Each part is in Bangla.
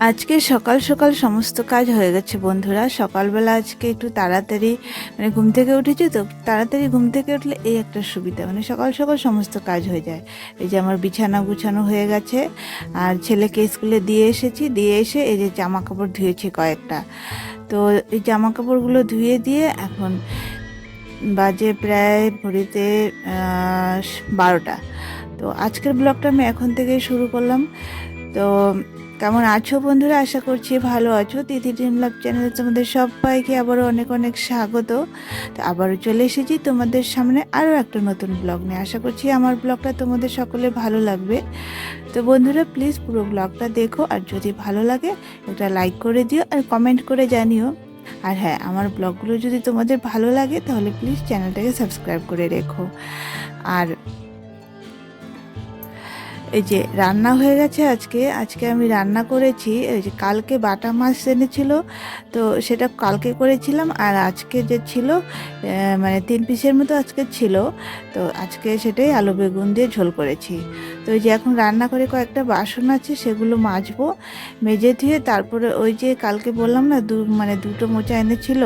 আজকে সকাল সকাল সমস্ত কাজ হয়ে গেছে বন্ধুরা। সকালবেলা আজকে একটু তাড়াতাড়ি ঘুম থেকে উঠেছি, তো তাড়াতাড়ি ঘুম থেকে উঠলে এই একটা সুবিধা, সকাল সকাল সমস্ত কাজ হয়ে যায়। এই যে আমার বিছানা গুছানো হয়ে গেছে, আর ছেলেকে স্কুলে দিয়ে এসেছি, দিয়ে এসে এই যে জামা কাপড় ধুয়েছি কয়েকটা। তো এই জামা কাপড়গুলো ধুয়ে দিয়ে এখন বাজে প্রায় ঘড়িতে 12টা। তো আজকের ব্লগটা আমি এখন থেকেই শুরু করলাম। তো কেমন আছো বন্ধুরা? আশা করছি ভালো আছো। তিথি ড্রিম লাভ চ্যানেলে তোমাদের সবাইকে আবারও অনেক অনেক স্বাগত। তো আবারও চলে এসেছি তোমাদের সামনে আরও একটা নতুন ব্লগ নিয়ে। আশা করছি আমার ব্লগটা তোমাদের সকলে ভালো লাগবে। তো বন্ধুরা প্লিজ পুরো ব্লগটা দেখো, আর যদি ভালো লাগে একটা লাইক করে দিও আর কমেন্ট করে জানিও। আর হ্যাঁ, আমার ব্লগগুলো যদি তোমাদের ভালো লাগে তাহলে প্লিজ চ্যানেলটাকে সাবস্ক্রাইব করে রেখো। আর এই যে রান্না হয়ে গেছে। আজকে আমি রান্না করেছি, এই যে কালকে বাটা মাছ এনেছিল, তো সেটা কালকে করেছিলাম। আর আজকে যে ছিল 3 পিসের মতো আজকে ছিল, তো আজকে সেটাই আলু বেগুন দিয়ে ঝোল করেছি। তো এই যে এখন রান্না করে কয়েকটা বাসন আছে, সেগুলো মাজবো। মেজে ধুয়ে তারপরে ওই যে কালকে বললাম না দুটো মোচা এনেছিল,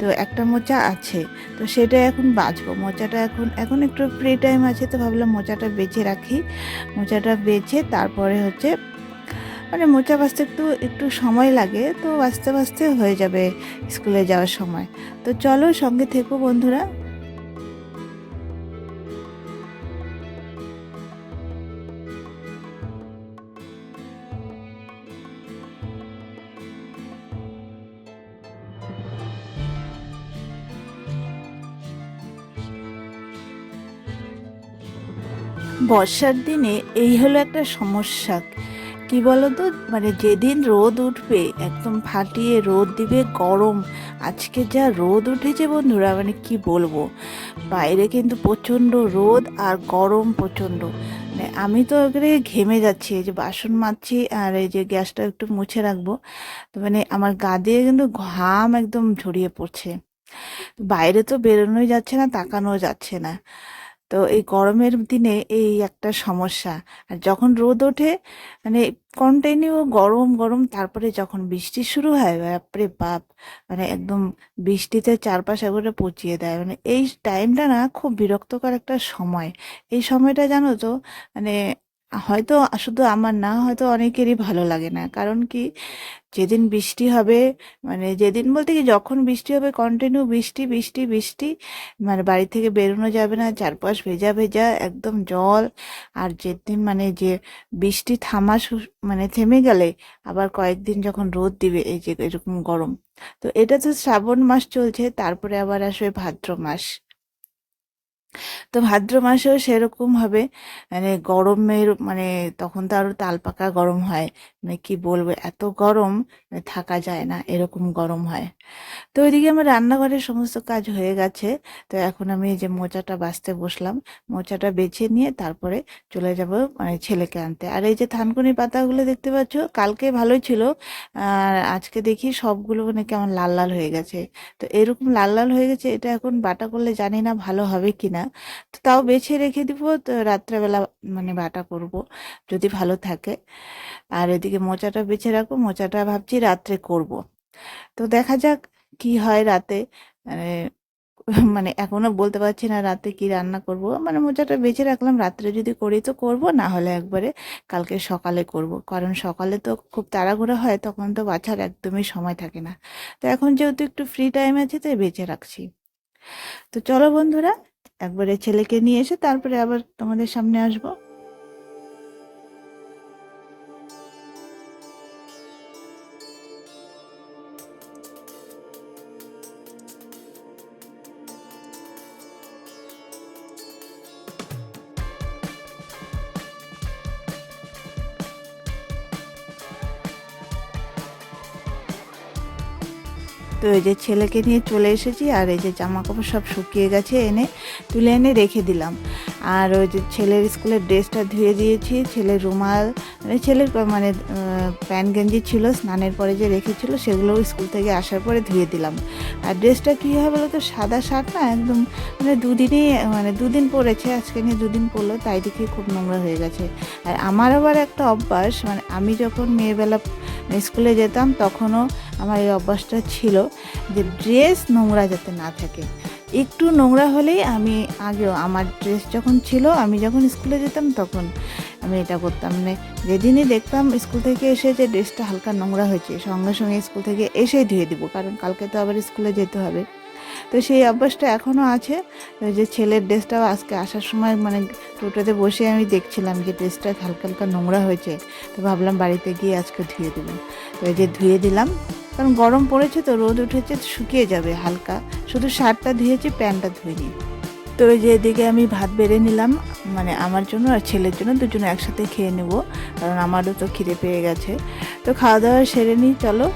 তো একটা মোচা আছে, তো সেটা এখন বাছবো। মোচাটা এখন একটু ফ্রি টাইম আছে, তো ভাবলাম মোচাটা বেছে রাখি। মোচাটা বেছে তারপরে মোচা বাছতে একটু একটু সময় লাগে, তো বাছতে বাছতে হয়ে যাবে স্কুলে যাওয়ার সময়। তো চলো সঙ্গে থেকো বন্ধুরা। বর্ষার দিনে এই হলো একটা সমস্যা, কি বলো তো, যেদিন রোদ উঠবে একদম ফাটিয়ে রোদ দিবে, গরম। আজকে যা রোদ উঠেছে বন্ধুরা, কি বলবো, বাইরে কিন্তু প্রচণ্ড রোদ আর গরম প্রচণ্ড। আমি তো এবারে ঘেমে যাচ্ছি, এই যে বাসন মাজছি আর এই যে গ্যাসটা একটু মুছে রাখবো, তো আমার গা দিয়ে কিন্তু ঘাম একদম ঝরিয়ে পড়ছে। বাইরে তো বেরোনোই যাচ্ছে না, তাকানোও যাচ্ছে না। তো এই গরমের দিনে এই একটা সমস্যা। আর যখন রোদ ওঠে কন্টিনিউ গরম গরম, তারপরে যখন বৃষ্টি শুরু হয়, বাপরে বাপ, একদম বৃষ্টিতে চারপাশ একবারে পচিয়ে দেয়। এই টাইমটা না খুব বিরক্তকর একটা সময়। এই সময়টা জানো তো, মানে হয়তো শুধু আমার না, হয়তো অনেকেরই ভালো লাগে না। কারণ কি, যেদিন বৃষ্টি হবে, যেদিন বলতে কি যখন বৃষ্টি হবে কন্টিনিউ বৃষ্টি বৃষ্টি বৃষ্টি, বাড়ি থেকে বেরোনো যাবে না, চারপাশ ভেজা ভেজা একদম জল। আর যেদিন যে বৃষ্টি থেমে গেলে আবার কয়েকদিন যখন রোদ দিবে, এই যে এরকম গরম। তো এটা তো শ্রাবণ মাস চলছে, তারপরে আবার আসবে ভাদ্র মাস। তো ভাদ্র মাসেও সেরকম হবে, গরমের তখন তো আরো তাল পাকা গরম হয়। কি বলবো, এত গরম, থাকা যায় না, এরকম গরম হয়। তো ওইদিকে আমার রান্নাঘরের সমস্ত কাজ হয়ে গেছে। তো এখন আমি এই যে মোচাটা বাছতে বসলাম। মোচাটা বেছে নিয়ে তারপরে চলে যাব ছেলেকে আনতে। আর এই যে থানকুনি পাতাগুলো দেখতে পাচ্ছ, কালকে ভালোই ছিল, আর আজকে দেখি সবগুলো কেমন লাল লাল হয়ে গেছে। তো এরকম লাল লাল হয়ে গেছে, এটা এখন বাটা করলে জানি না ভালো হবে কিনা। তো তাও বেছে রেখে দিব, তো রাত্রেবেলা বাটা করব যদি ভালো থাকে। আর এদিকে মোচাটা বেছে রাখবো, মোচাটা ভাবছি রাত্রে করব। তো দেখা যাক কি হয় রাতে। মানে এখনো বলতে পারছি না রাতে কি রান্না করব। মোচাটা বেছে রাখলাম, রাত্রে যদি করি তো করব, না হলে একবারে কালকে সকালে করব। কারণ সকালে তো খুব তাড়াহুড়ো হয়, তখন তো বাছার একদমই সময় থাকে না। তো এখন যেহেতু একটু ফ্রি টাইম আছে, তাই বেছে রাখছি। তো চলো বন্ধুরা, একবারে ছেলেকে নিয়ে এসে তারপরে আবার তোমাদের সামনে আসবো। তো এই যে ছেলেকে নিয়ে চলে এসেছি, আর এই যে জামা কাপড় সব শুকিয়ে গেছে, তুলে এনে রেখে দিলাম। আর ওই যে ছেলের স্কুলের ড্রেসটা ধুয়ে দিয়েছি, ছেলের রুমাল, ছেলের প্যান্ট গেঞ্জি ছিল স্নানের পরে যে রেখেছিল, সেগুলো স্কুল থেকে আসার পরে ধুয়ে দিলাম। আর ড্রেসটা কী হয় বলো তো, সাদা শার্ট না, একদম দুদিন পরেছে, আজকে নিয়ে 2 দিন পরলো, তাই দেখে খুব নোংরা হয়ে গেছে। আর আমার আবার একটা অভ্যাস, আমি যখন মেয়েবেলা স্কুলে যেতাম তখনও আমার এই অভ্যাসটা ছিল যে ড্রেস নোংরা যাতে না থাকে। একটু নোংরা হলেই আমি আগেও আমার ড্রেস যখন ছিল, আমি যখন স্কুলে যেতাম তখন আমি এটা করতাম, মানে যেদিনই দেখতাম স্কুল থেকে এসে যে ড্রেসটা হালকা নোংরা হয়েছে সঙ্গে সঙ্গে স্কুল থেকে এসেই ধুয়ে দিব, কারণ কালকে তো আবার স্কুলে যেতে হবে। তো সেই অভ্যাসটা এখনও আছে। ওই যে ছেলের ড্রেসটাও আজকে আসার সময় মানে টোটোতে বসে আমি দেখছিলাম যে ড্রেসটা হালকা হালকা নোংরা হয়েছে, তো ভাবলাম বাড়িতে গিয়ে আজকে ধুয়ে দেবো। তো এই যে ধুয়ে দিলাম, কারণ গরম পড়েছে তো, রোদ উঠেছে, শুকিয়ে যাবে হালকা। শুধু শার্টটা ধুয়েছি, প্যান্টটা ধুইনি। তো ওই যে এদিকে আমি ভাত বেড়ে নিলাম, মানে আমার জন্য আর ছেলের জন্য, দুজনে একসাথে খেয়ে নেব, কারণ আমারও তো খিদে পেয়ে গেছে। তো খাওয়া দাওয়া সেরে নিই, চলো।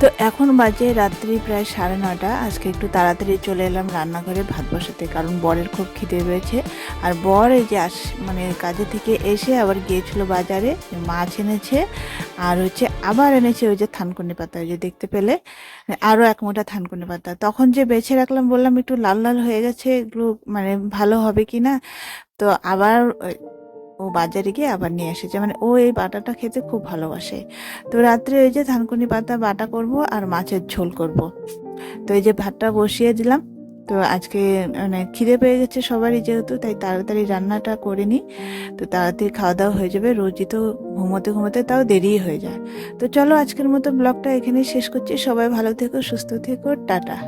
তো এখন বাজে রাত্রি প্রায় 9:30। আজকে একটু তাড়াতাড়ি চলে এলাম রান্নাঘরে ভাত বসাতে, কারণ বরের খুব খিদে পেয়েছে। আর বর এই যে মানে কাজে থেকে এসে আবার গিয়েছিল বাজারে, মাছ এনেছে, আর হচ্ছে আবার এনেছে ওই যে থানকুনি পাতা, ওই যে দেখতে পেলে আরও 1 মুঠা থানকুনি পাতা। তখন যে বেছে রাখলাম, বললাম একটু লাল লাল হয়ে গেছে, এগুলো মানে ভালো হবে কি না। তো আবার ও বাজারে গিয়ে আবার নিয়ে এসেছে, মানে ও এই বাটাটা খেতে খুব ভালোবাসে। তো রাত্রে ওই যে থানকুনি পাতা বাটা করব আর মাছের ঝোল করব। তো এই যে ভাতটা বসিয়ে দিলাম। তো আজকে মানে খিদে পেয়ে গেছে সবারই যেহেতু, তাই তাড়াতাড়ি রান্নাটা করে নিই, তো তাড়াতাড়ি খাওয়া দাওয়া হয়ে যাবে। রোজই তো ঘুমোতে ঘুমোতে তাও দেরি হয়ে যায়। তো চলো, আজকের মতো ব্লগটা এখানেই শেষ করছি। সবাই ভালো থেকো, সুস্থ থেকো, টাটা।